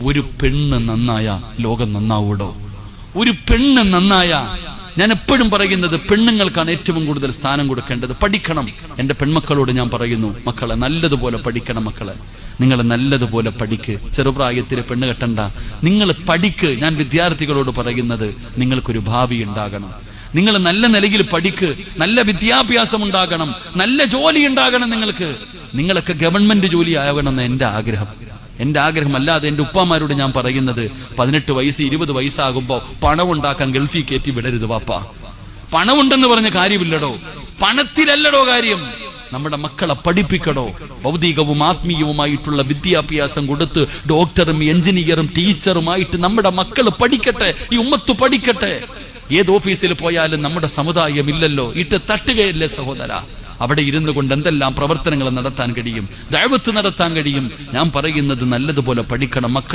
ഒരു പെണ്ണ് നന്നായ ലോകം നന്നാവൂടോ? ഒരു പെണ്ണ് നന്നായ, ഞാൻ എപ്പോഴും പറയുന്നത് പെണ്ണുങ്ങൾക്കാണ് ഏറ്റവും കൂടുതൽ സ്ഥാനം കൊടുക്കേണ്ടത്. പഠിക്കണം. എന്റെ പെൺമക്കളോട് ഞാൻ പറയുന്നു, മക്കളെ നല്ലതുപോലെ പഠിക്കണം. മക്കളെ നിങ്ങൾ നല്ലതുപോലെ പഠിക്ക്. ചെറുപ്രായത്തിൽ പെണ്ണ് കെട്ടണ്ട, നിങ്ങൾ പഠിക്ക്. ഞാൻ വിദ്യാർത്ഥികളോട് പറയുന്നത്, നിങ്ങൾക്കൊരു ഭാവി ഉണ്ടാകണം. നിങ്ങൾ നല്ല നിലയിൽ പഠിക്ക്, നല്ല വിദ്യാഭ്യാസം ഉണ്ടാകണം, നല്ല ജോലി ഉണ്ടാകണം. നിങ്ങളൊക്കെ ഗവൺമെന്റ് ജോലി ആകണമെന്ന് എന്റെ ആഗ്രഹം. അല്ലാതെ എന്റെ ഉപ്പാമാരോട് ഞാൻ പറയുന്നത്, 18 വയസ്സ് 20 വയസ്സാകുമ്പോ പണം ഉണ്ടാക്കാൻ ഗൾഫിൽ കയറ്റി വിടരുത് വാപ്പ. പണമുണ്ടെന്ന് പറഞ്ഞ കാര്യമില്ലടോ, പണത്തിലല്ലടോ കാര്യം. നമ്മുടെ മക്കളെ പഠിപ്പിക്കടോ. ഭൗതികവും ആത്മീയവുമായിട്ടുള്ള വിദ്യാഭ്യാസം കൊടുത്ത് ഡോക്ടറും എഞ്ചിനീയറും ടീച്ചറുമായിട്ട് നമ്മുടെ മക്കൾ പഠിക്കട്ടെ, ഈ ഉമ്മത്ത് പഠിക്കട്ടെ. ഏത് ഓഫീസിൽ പോയാലും നമ്മുടെ സമുദായം ഇല്ലല്ലോ, ഇട്ട് തട്ടുകയല്ലേ സഹോദര. അവിടെ ഇരുന്നു കൊണ്ട് എന്തെല്ലാം പ്രവർത്തനങ്ങൾ നടത്താൻ കഴിയും, ദഅവത്ത് നടത്താൻ കഴിയും. ഞാൻ പറയുന്നത് നല്ലതുപോലെ പഠിക്കണം മക്കൾ.